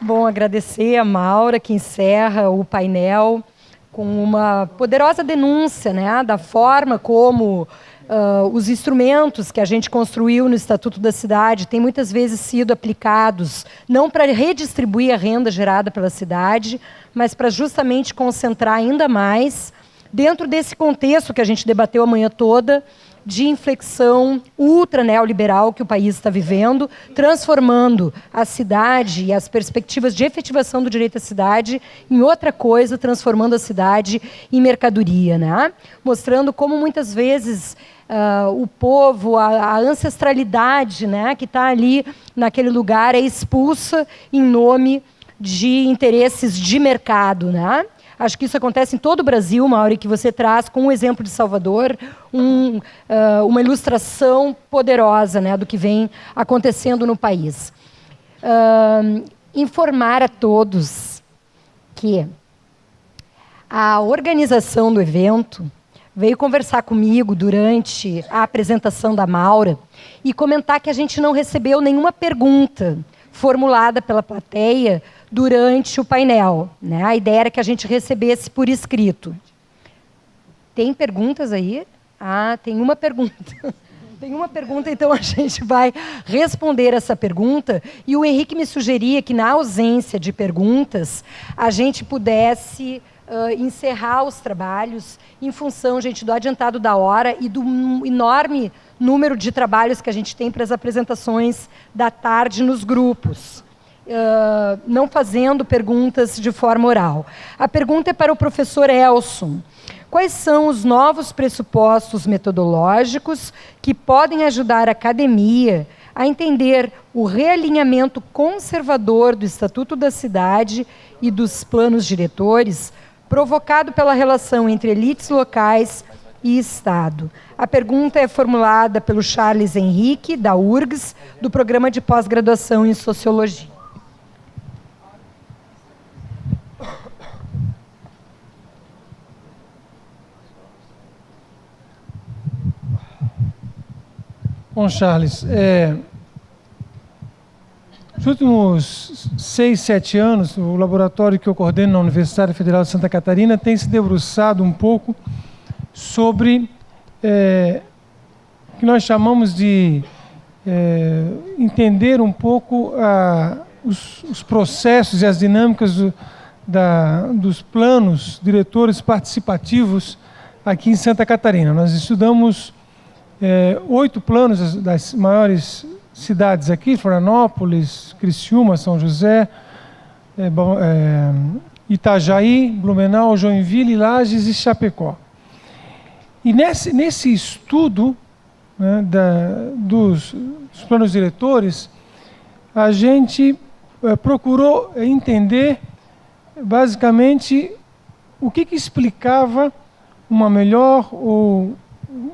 Bom, agradecer a Maura, que encerra o painel com uma poderosa denúncia, né, da forma como os instrumentos que a gente construiu no Estatuto da Cidade têm muitas vezes sido aplicados não para redistribuir a renda gerada pela cidade, mas para justamente concentrar ainda mais, dentro desse contexto que a gente debateu a manhã toda, de inflexão ultra neoliberal que o país está vivendo, transformando a cidade e as perspectivas de efetivação do direito à cidade em outra coisa, transformando a cidade em mercadoria, né? Mostrando como muitas vezes o povo, a ancestralidade, né, que está ali naquele lugar é expulsa em nome de interesses de mercado, né? Acho que isso acontece em todo o Brasil, Mauri, que você traz com o exemplo de Salvador, uma ilustração poderosa, né, do que vem acontecendo no país. Informar a todos que a organização do evento veio conversar comigo durante a apresentação da Maura e comentar que a gente não recebeu nenhuma pergunta formulada pela plateia durante o painel, né? A ideia era que a gente recebesse por escrito. Tem perguntas aí? Ah, tem uma pergunta. Tem uma pergunta, então a gente vai responder essa pergunta. E o Henrique me sugeria que, na ausência de perguntas, a gente pudesse encerrar os trabalhos em função, gente, do adiantado da hora e do enorme número de trabalhos que a gente tem para as apresentações da tarde nos grupos. Não fazendo perguntas de forma oral. A pergunta é para o professor Elson. Quais são os novos pressupostos metodológicos que podem ajudar a academia a entender o realinhamento conservador do Estatuto da Cidade e dos planos diretores, provocado pela relação entre elites locais e Estado? A pergunta é formulada pelo Charles Henrique, da URGS, do Programa de Pós-Graduação em Sociologia. Bom, Charles, nos últimos 6, 7 anos, o laboratório que eu coordeno na Universidade Federal de Santa Catarina tem se debruçado um pouco sobre o que nós chamamos de entender um pouco os processos e as dinâmicas dos planos diretores participativos aqui em Santa Catarina. Nós estudamos 8 planos das maiores cidades aqui, Florianópolis, Criciúma, São José, Itajaí, Blumenau, Joinville, Lages e Chapecó. E nesse estudo, né, dos planos diretores, a gente procurou entender basicamente o que explicava uma melhor ou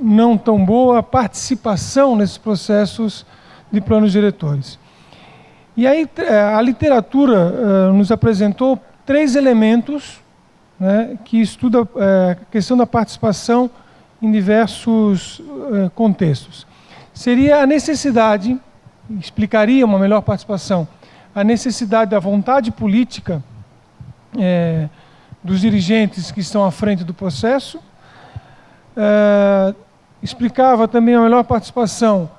não tão boa participação nesses processos de planos diretores. E aí a literatura nos apresentou 3 elementos, né, que estudam a questão da participação em diversos contextos. Seria a necessidade, explicaria uma melhor participação, a necessidade da vontade política dos dirigentes que estão à frente do processo. Explicava também a melhor participação,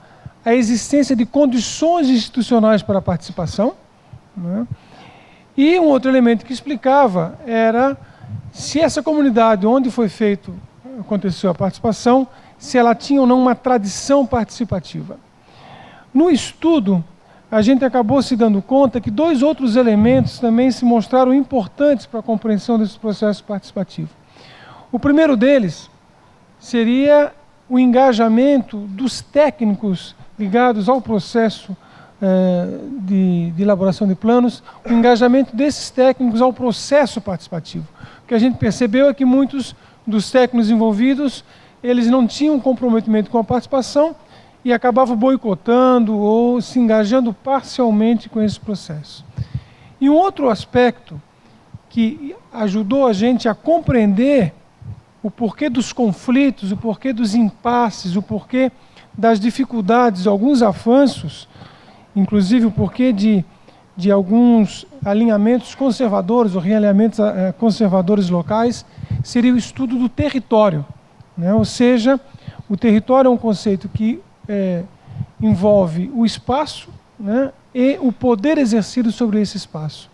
a existência de condições institucionais para a participação, né? E um outro elemento que explicava era se essa comunidade onde aconteceu a participação, se ela tinha ou não uma tradição participativa. No estudo, a gente acabou se dando conta que 2 outros elementos também se mostraram importantes para a compreensão desse processo participativo. O primeiro deles seria o engajamento dos técnicos ligados ao processo de elaboração de planos, o engajamento desses técnicos ao processo participativo. O que a gente percebeu é que muitos dos técnicos envolvidos, eles não tinham comprometimento com a participação e acabavam boicotando ou se engajando parcialmente com esse processo. E um outro aspecto que ajudou a gente a compreender o porquê dos conflitos, o porquê dos impasses, o porquê das dificuldades, alguns avanços, inclusive o porquê de de alguns alinhamentos conservadores ou realinhamentos conservadores locais, seria o estudo do território, né? Ou seja, o território é um conceito que envolve o espaço, né, e o poder exercido sobre esse espaço.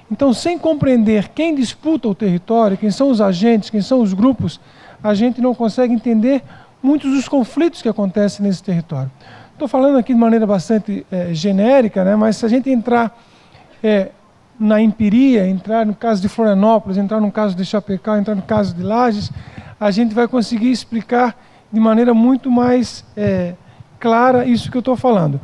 Então, sem compreender quem disputa o território, quem são os agentes, quem são os grupos, a gente não consegue entender muitos dos conflitos que acontecem nesse território. Estou falando aqui de maneira bastante genérica, né, mas se a gente entrar na empiria, entrar no caso de Florianópolis, entrar no caso de Chapecó, entrar no caso de Lages, a gente vai conseguir explicar de maneira muito mais clara isso que eu estou falando.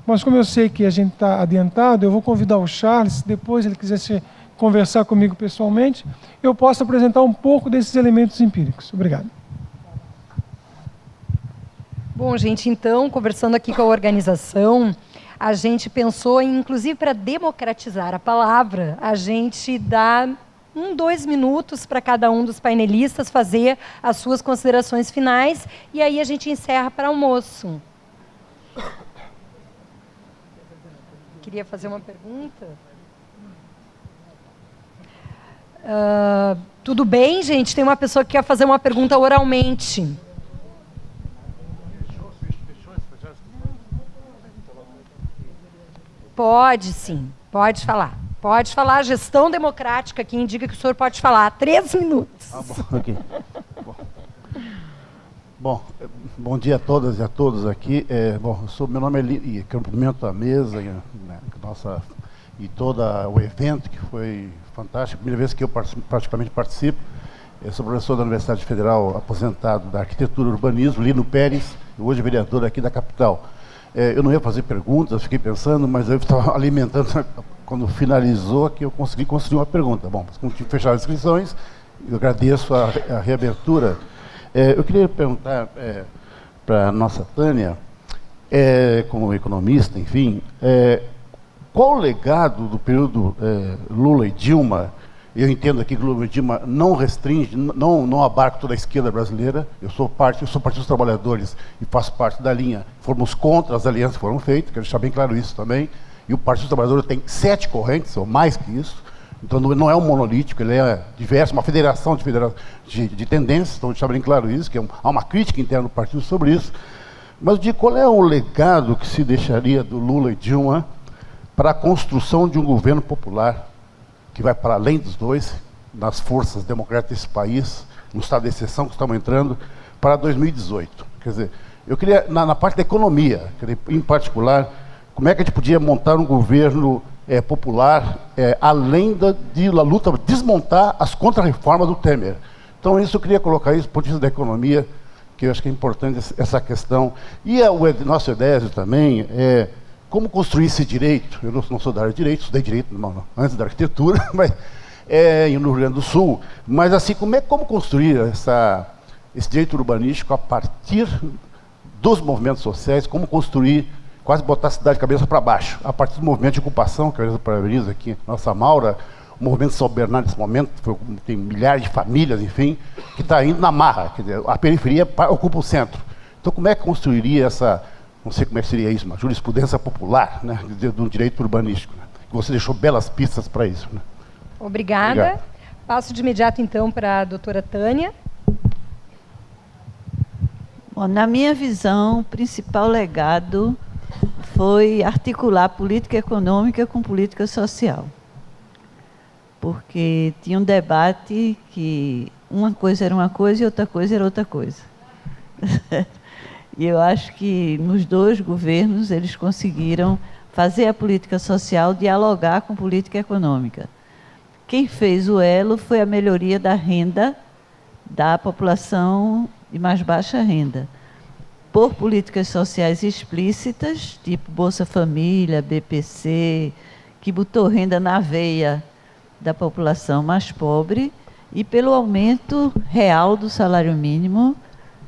Mas como eu sei que a gente está adiantado, eu vou convidar o Charles, se depois ele quiser conversar comigo pessoalmente, eu posso apresentar um pouco desses elementos empíricos. Obrigado. Bom, gente, então, conversando aqui com a organização, a gente pensou em, inclusive, para democratizar a palavra, a gente dá 2 minutos para cada um dos painelistas fazer as suas considerações finais, e aí a gente encerra para almoço. Queria fazer uma pergunta? Tudo bem, gente? Tem uma pessoa que quer fazer uma pergunta oralmente. Pode, sim. Pode falar. Pode falar. A gestão democrática aqui indica que o senhor pode falar. 3 minutos. Bom, okay. Bom dia a todas e a todos aqui. Meu nome é Lino, e cumprimento a mesa, né, e todo o evento, que foi fantástico. Primeira vez que eu praticamente participo. Eu sou professor da Universidade Federal, aposentado da Arquitetura e Urbanismo, Lino Pérez, hoje vereador aqui da capital. Eu não ia fazer perguntas, fiquei pensando, mas eu estava alimentando, quando finalizou, que eu consegui construir uma pergunta. Bom, mas como tive que fechar as inscrições, eu agradeço a reabertura. Eu queria perguntar para a nossa Tânia, como economista, enfim, qual o legado do período Lula e Dilma? Eu entendo aqui que Lula e Dilma não restringe, não abarca toda a esquerda brasileira. Eu sou Partido dos Trabalhadores e faço parte da linha. Fomos contra as alianças que foram feitas, quero deixar bem claro isso também. E o Partido dos Trabalhadores tem 7 correntes, ou mais que isso. Então não é um monolítico, ele é diverso, uma federação de tendências, então deixar bem claro isso, que há uma crítica interna do partido sobre isso. Mas eu digo, qual é o legado que se deixaria do Lula e Dilma para a construção de um governo popular que vai para além dos dois, nas forças democráticas desse país, no estado de exceção que estamos entrando, para 2018? Quer dizer, eu queria, na parte da economia, em particular, como é que a gente podia montar um governo popular, além da luta para desmontar as contra-reformas do Temer. Então, isso eu queria colocar isso do ponto de vista da economia, que eu acho que é importante essa questão. E o nosso Edésio também como construir esse direito. Eu não sou da área de direito, estudei direito antes da arquitetura, mas no Rio Grande do Sul. Mas, assim, como construir esse direito urbanístico a partir dos movimentos sociais, como construir, quase botar a cidade de cabeça para baixo, a partir do movimento de ocupação, que eu parabenizo aqui, nossa Maura, o movimento São Bernardo nesse momento, tem milhares de famílias, enfim, que está indo na marra, quer dizer, a periferia ocupa o centro. Então, como é que construiria não sei como é que seria isso, uma jurisprudência popular, né, do direito urbanístico, né? Você deixou belas pistas para isso. Né? Obrigada. Obrigado. Passo de imediato, então, para a doutora Tânia. Bom, na minha visão, o principal legado foi articular política econômica com política social. Porque tinha um debate que uma coisa era uma coisa e outra coisa era outra coisa. E eu acho que nos 2 governos eles conseguiram fazer a política social dialogar com política econômica. Quem fez o elo foi a melhoria da renda da população de mais baixa renda, por políticas sociais explícitas, tipo Bolsa Família, BPC, que botou renda na veia da população mais pobre, e pelo aumento real do salário mínimo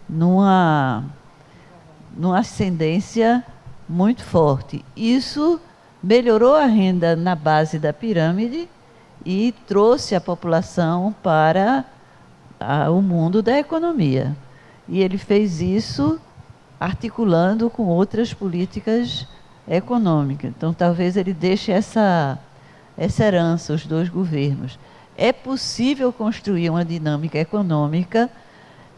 numa ascendência muito forte. Isso melhorou a renda na base da pirâmide e trouxe a população para o mundo da economia. E ele fez isso articulando com outras políticas econômica. Então, talvez ele deixe essa herança, os dois governos. É possível construir uma dinâmica econômica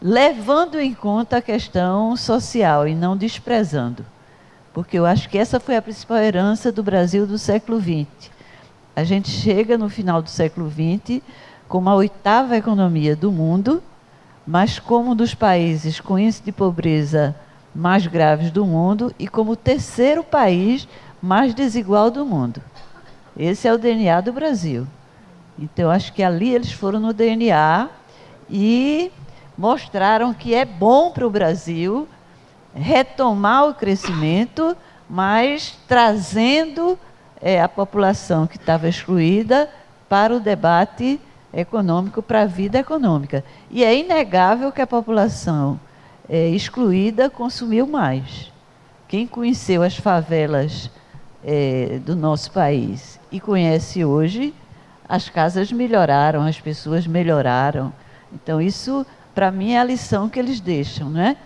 levando em conta a questão social e não desprezando. Porque eu acho que essa foi a principal herança do Brasil do século XX. A gente chega no final do século XX como a 8ª economia do mundo, mas como um dos países com índice de pobreza mais graves do mundo e como o 3º país mais desigual do mundo. Esse é o DNA do Brasil. Então, eu acho que ali eles foram no DNA e mostraram que é bom para o Brasil retomar o crescimento, mas trazendo a população que estava excluída para o debate econômico, para a vida econômica. E é inegável que a população excluída consumiu mais. Quem conheceu as favelas do nosso país e conhece hoje, as casas melhoraram, as pessoas melhoraram. Então, isso, para mim, é a lição que eles deixam, não é?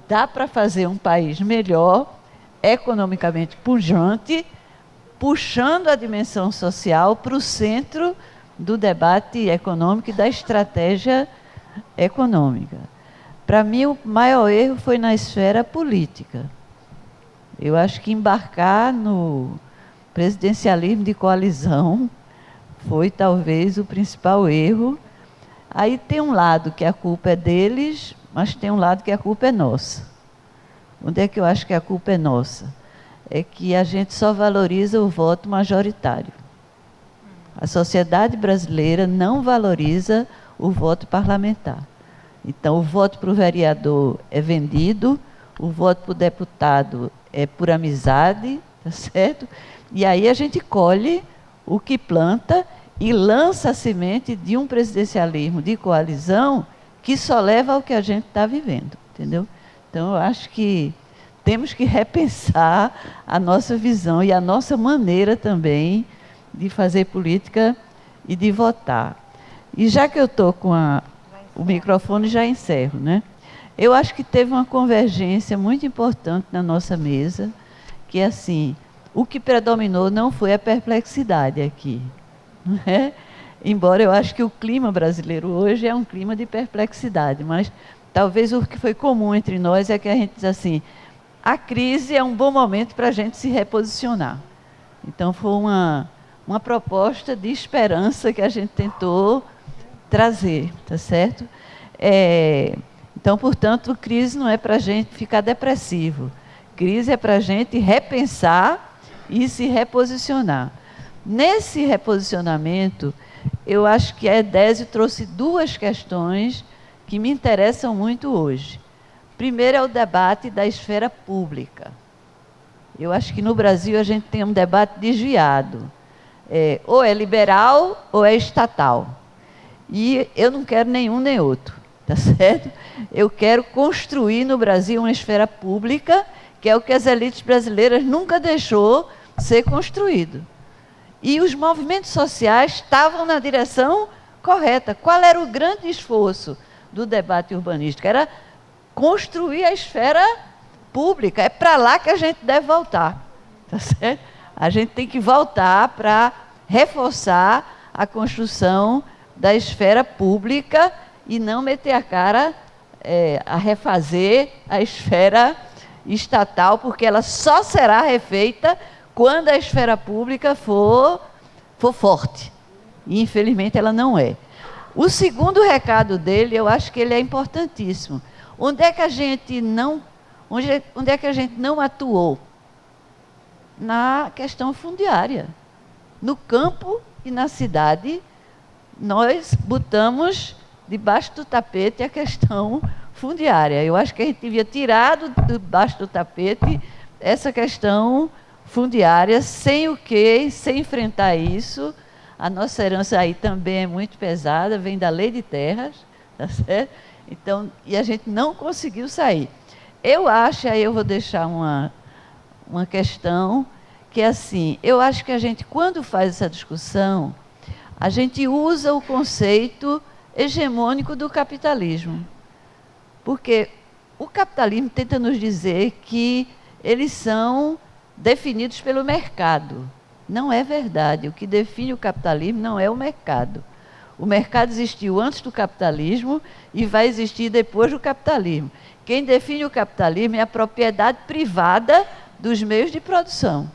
Dá para fazer um país melhor, economicamente pujante, puxando a dimensão social para o centro do debate econômico e da estratégia econômica. Para mim, o maior erro foi na esfera política. Eu acho que embarcar no presidencialismo de coalizão foi talvez o principal erro. Aí tem um lado que a culpa é deles, mas tem um lado que a culpa é nossa. Onde é que eu acho que a culpa é nossa? É que a gente só valoriza o voto majoritário. A sociedade brasileira não valoriza o voto parlamentar. Então, o voto para o vereador é vendido, o voto para o deputado é por amizade, tá certo? E aí a gente colhe o que planta e lança a semente de um presidencialismo de coalizão que só leva ao que a gente está vivendo, entendeu? Então, eu acho que temos que repensar a nossa visão e a nossa maneira também de fazer política e de votar. E já que eu estou com o microfone, já encerro, né? Eu acho que teve uma convergência muito importante na nossa mesa, que, assim, o que predominou não foi a perplexidade aqui, não é? Embora eu acho que o clima brasileiro hoje é um clima de perplexidade, mas talvez o que foi comum entre nós é que a gente diz assim, a crise é um bom momento para a gente se reposicionar. Então, foi uma proposta de esperança que a gente tentou trazer, tá certo? Então, portanto, crise não é para a gente ficar depressivo. Crise é para a gente repensar e se reposicionar. Nesse reposicionamento, eu acho que a Edésio trouxe 2 questões que me interessam muito hoje. Primeiro é o debate da esfera pública. Eu acho que no Brasil a gente tem um debate desviado. Ou é liberal ou é estatal. E eu não quero nenhum nem outro, tá certo? Eu quero construir no Brasil uma esfera pública, que é o que as elites brasileiras nunca deixou ser construído. E os movimentos sociais estavam na direção correta. Qual era o grande esforço do debate urbanístico? Era construir a esfera pública. É para lá que a gente deve voltar, tá certo? A gente tem que voltar para reforçar a construção da esfera pública e não meter a cara a refazer a esfera estatal, porque ela só será refeita quando a esfera pública for forte. E, infelizmente, ela não é. O segundo recado dele, eu acho que ele é importantíssimo. Onde é que a gente não atuou? Na questão fundiária. No campo e na cidade, nós botamos debaixo do tapete a questão fundiária. Eu acho que a gente devia tirar debaixo do tapete essa questão fundiária, sem enfrentar isso. A nossa herança aí também é muito pesada, vem da lei de terras, tá certo? Então, e a gente não conseguiu sair. Eu acho, aí eu vou deixar uma questão, que é assim, eu acho que a gente, quando faz essa discussão, a gente usa o conceito hegemônico do capitalismo. Porque o capitalismo tenta nos dizer que eles são definidos pelo mercado. Não é verdade. O que define o capitalismo não é o mercado. O mercado existiu antes do capitalismo e vai existir depois do capitalismo. Quem define o capitalismo é a propriedade privada dos meios de produção.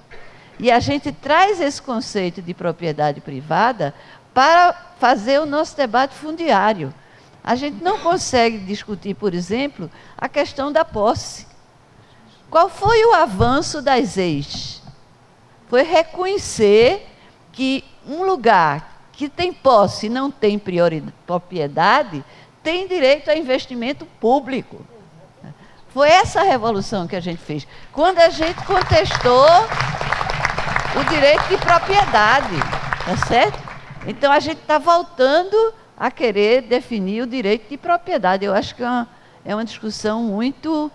E a gente traz esse conceito de propriedade privada para fazer o nosso debate fundiário. A gente não consegue discutir, por exemplo, a questão da posse. Qual foi o avanço das ex? Foi reconhecer que um lugar que tem posse e não tem propriedade tem direito a investimento público. Foi essa a revolução que a gente fez. Quando a gente contestou o direito de propriedade, tá certo? Então, a gente está voltando a querer definir o direito de propriedade. Eu acho que é uma discussão muito,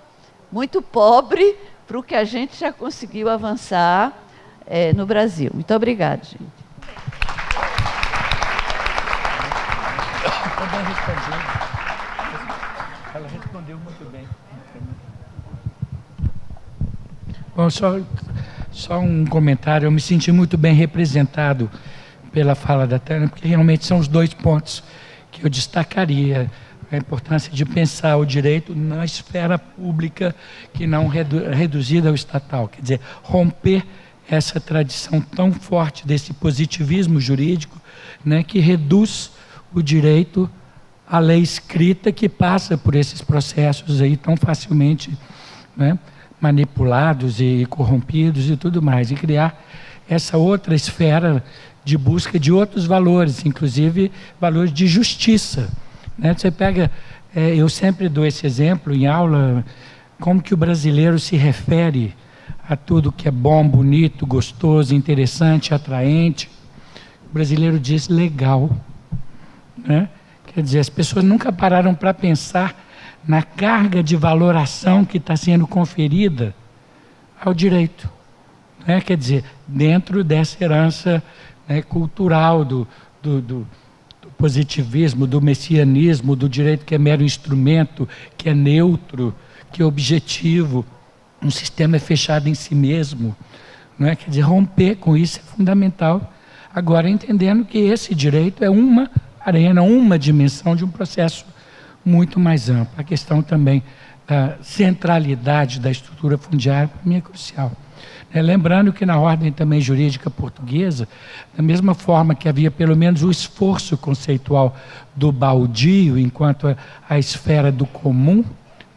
muito pobre para o que a gente já conseguiu avançar no Brasil. Muito obrigada, gente. Ela respondeu muito bem. Bom, só um comentário. Eu me senti muito bem representado pela fala da Tânia, porque realmente são os dois pontos que eu destacaria. A importância de pensar o direito na esfera pública que não reduzida ao estatal. Quer dizer, romper essa tradição tão forte desse positivismo jurídico, né, que reduz o direito à lei escrita, que passa por esses processos aí tão facilmente, né, manipulados e corrompidos e tudo mais, e criar essa outra esfera de busca de outros valores, inclusive valores de justiça, né? Você pega, eu sempre dou esse exemplo em aula, como que o brasileiro se refere a tudo que é bom, bonito, gostoso, interessante, atraente. O brasileiro diz legal, né? Quer dizer, as pessoas nunca pararam para pensar na carga de valoração que está sendo conferida ao direito, né? Quer dizer, dentro dessa herança, né, cultural do positivismo, do messianismo, do direito que é mero instrumento, que é neutro, que é objetivo, um sistema é fechado em si mesmo, não é? Quer dizer, romper com isso é fundamental. Agora, entendendo que esse direito é uma arena, uma dimensão de um processo muito mais amplo. A questão também da centralidade da estrutura fundiária, para mim, é crucial. Lembrando que na ordem também jurídica portuguesa, da mesma forma que havia pelo menos o esforço conceitual do baldio enquanto a esfera do comum,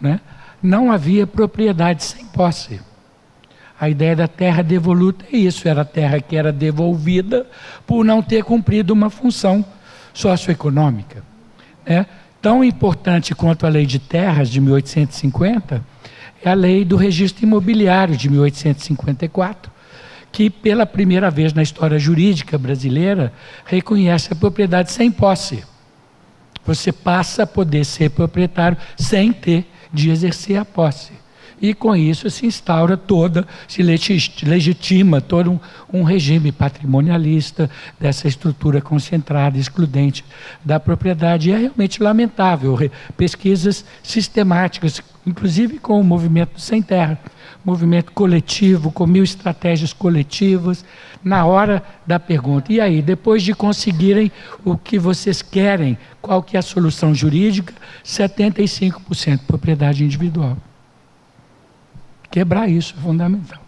né, não havia propriedade sem posse. A ideia da terra devoluta é isso, era a terra que era devolvida por não ter cumprido uma função socioeconômica, né? Tão importante quanto a lei de terras de 1850 é a lei do registro imobiliário de 1854, que pela primeira vez na história jurídica brasileira reconhece a propriedade sem posse. Você passa a poder ser proprietário sem ter de exercer a posse. E com isso se instaura se legitima todo um regime patrimonialista dessa estrutura concentrada, excludente da propriedade. E é realmente lamentável. Pesquisas sistemáticas, inclusive com o movimento Sem Terra, movimento coletivo, com 1000 estratégias coletivas, na hora da pergunta. E aí, depois de conseguirem o que vocês querem, qual que é a solução jurídica? 75% propriedade individual. Quebrar isso é fundamental.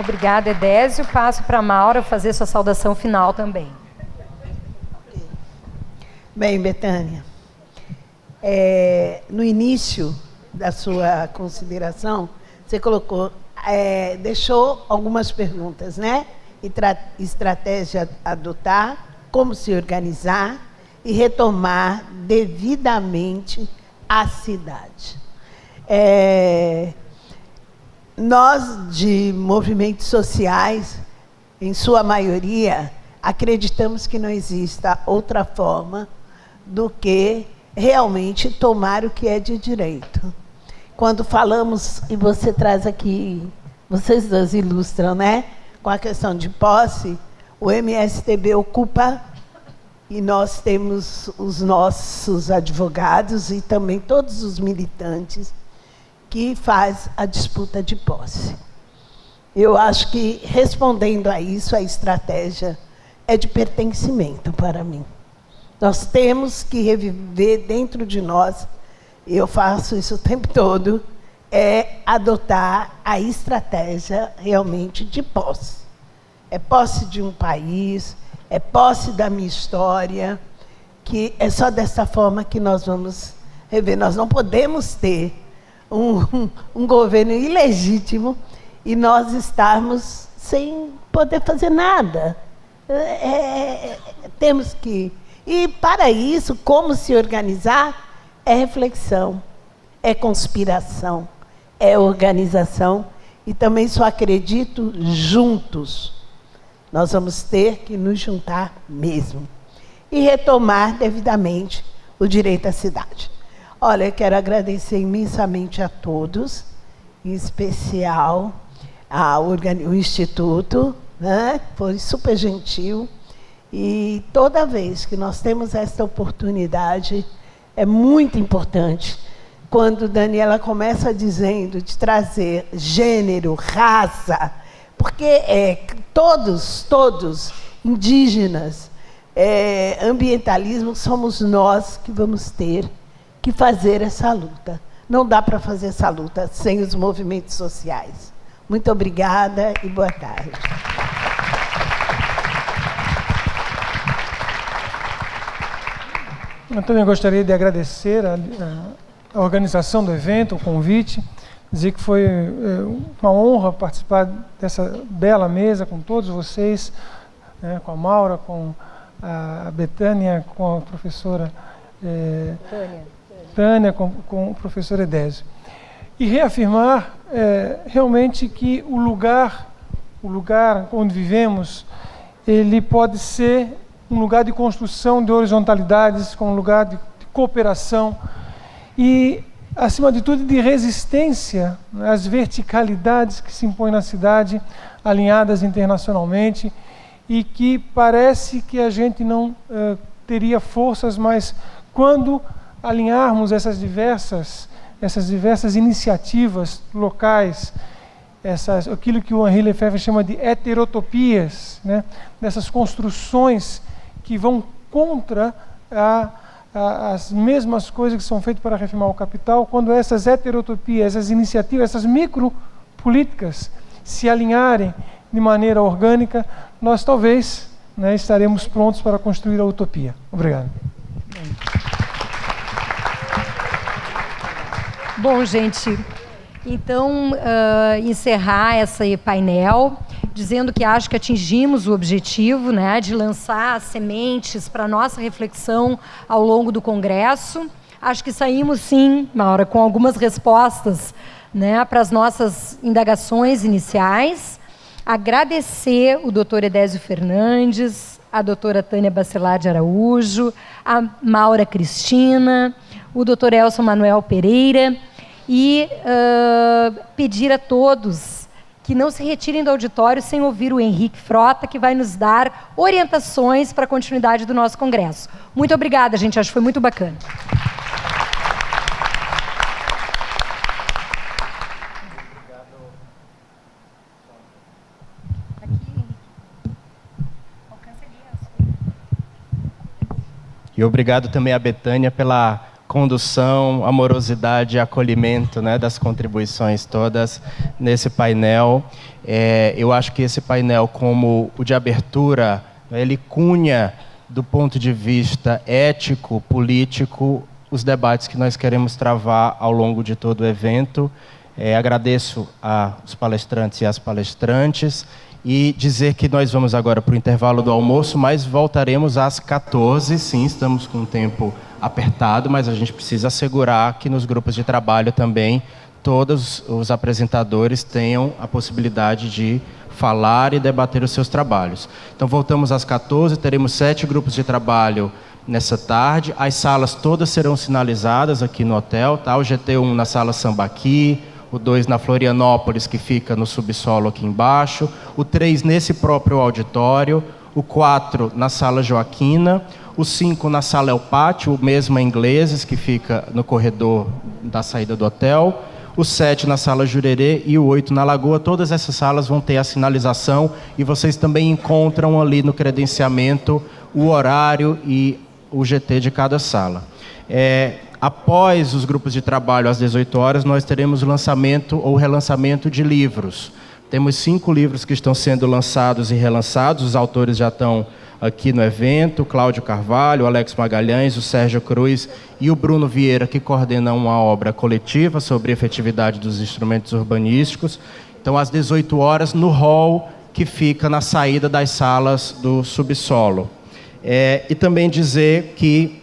Obrigada, Edésio. Passo para a Maura fazer sua saudação final também. Bem, Betânia, no início da sua consideração, você deixou algumas perguntas, né? Estratégia a adotar, como se organizar e retomar devidamente a cidade. Nós, de movimentos sociais, em sua maioria, acreditamos que não exista outra forma do que realmente tomar o que é de direito. Quando falamos, e você traz aqui, vocês dois ilustram, né? Com a questão de posse, o MSTB ocupa e nós temos os nossos advogados e também todos os militantes que faz a disputa de posse. Eu acho que, respondendo a isso, a estratégia é de pertencimento para mim. Nós temos que reviver dentro de nós, eu faço isso o tempo todo, é adotar a estratégia realmente de posse. É posse de um país, é posse da minha história, que é só dessa forma que nós vamos rever. Nós não podemos ter um governo ilegítimo e nós estarmos sem poder fazer nada. Temos que... E, para isso, como se organizar? É reflexão, é conspiração, é organização. E também só acredito juntos. Nós vamos ter que nos juntar mesmo e retomar devidamente o direito à cidade. Olha, eu quero agradecer imensamente a todos, em especial ao Instituto, né? Foi super gentil. E toda vez que nós temos esta oportunidade, é muito importante, quando Daniela começa dizendo de trazer gênero, raça, porque todos, indígenas, ambientalismo, somos nós que vamos ter que fazer essa luta. Não dá para fazer essa luta sem os movimentos sociais. Muito obrigada e boa tarde. Eu também gostaria de agradecer a organização do evento, o convite, dizer que foi uma honra participar dessa bela mesa com todos vocês, né, com a Maura, com a Betânia, com a professora Tânia, com o professor Edésio. E reafirmar realmente que o lugar onde vivemos, ele pode ser um lugar de construção de horizontalidades, com um lugar de cooperação e, acima de tudo, de resistência às verticalidades que se impõem na cidade, alinhadas internacionalmente, e que parece que a gente não teria forças, mas quando alinharmos essas diversas iniciativas locais, aquilo que o Henri Lefebvre chama de heterotopias, né? Dessas construções que vão contra as mesmas coisas que são feitas para reafirmar o capital, quando essas heterotopias, essas iniciativas, essas micropolíticas se alinharem de maneira orgânica, nós talvez, né, estaremos prontos para construir a utopia. Obrigado. Bom, gente, então, encerrar esse painel, dizendo que acho que atingimos o objetivo, né, de lançar sementes para a nossa reflexão ao longo do Congresso. Acho que saímos, sim, Maura, com algumas respostas, né, para as nossas indagações iniciais. Agradecer o doutor Edésio Fernandes, a doutora Tânia Bacelar de Araújo, a Maura Cristina, o doutor Elson Manuel Pereira, e pedir a todos que não se retirem do auditório sem ouvir o Henrique Frota, que vai nos dar orientações para a continuidade do nosso congresso. Muito obrigada, gente. Acho que foi muito bacana. E obrigado também a Betânia pela condução, amorosidade e acolhimento, né, das contribuições todas nesse painel. Eu acho que esse painel, como o de abertura, ele cunha, do ponto de vista ético, político, os debates que nós queremos travar ao longo de todo o evento. Agradeço aos palestrantes e às palestrantes e dizer que nós vamos agora para o intervalo do almoço, mas voltaremos às 14h, sim, estamos com o tempo apertado, mas a gente precisa assegurar que nos grupos de trabalho também todos os apresentadores tenham a possibilidade de falar e debater os seus trabalhos. Então voltamos às 14h, teremos 7 grupos de trabalho nessa tarde, as salas todas serão sinalizadas aqui no hotel, tá? O GT1 na sala Sambaqui, o 2 na Florianópolis, que fica no subsolo aqui embaixo, o 3 nesse próprio auditório, o 4 na sala Joaquina, O 5 na sala é o pátio, o mesmo é Ingleses, que fica no corredor da saída do hotel. O 7 na sala Jurerê e o 8 na Lagoa. Todas essas salas vão ter a sinalização e vocês também encontram ali no credenciamento o horário e o GT de cada sala. Após os grupos de trabalho às 18 horas, nós teremos o lançamento ou relançamento de livros. Temos 5 livros que estão sendo lançados e relançados, os autores já estão aqui no evento: Cláudio Carvalho, o Alex Magalhães, o Sérgio Cruz e o Bruno Vieira, que coordenam uma obra coletiva sobre efetividade dos instrumentos urbanísticos. Então, às 18 horas, no hall que fica na saída das salas do subsolo. E também dizer que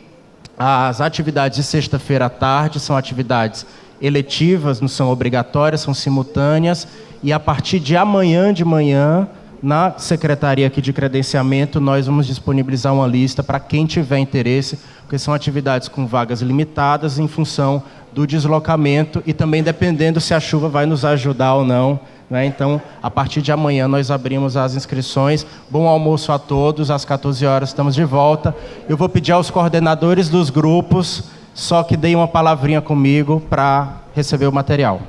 as atividades de sexta-feira à tarde são atividades eletivas, não são obrigatórias, são simultâneas, e a partir de amanhã de manhã, na secretaria aqui de credenciamento, nós vamos disponibilizar uma lista para quem tiver interesse, porque são atividades com vagas limitadas em função do deslocamento e também dependendo se a chuva vai nos ajudar ou não, né? Então, a partir de amanhã nós abrimos as inscrições. Bom almoço a todos, às 14 horas estamos de volta. Eu vou pedir aos coordenadores dos grupos só que deem uma palavrinha comigo para receber o material.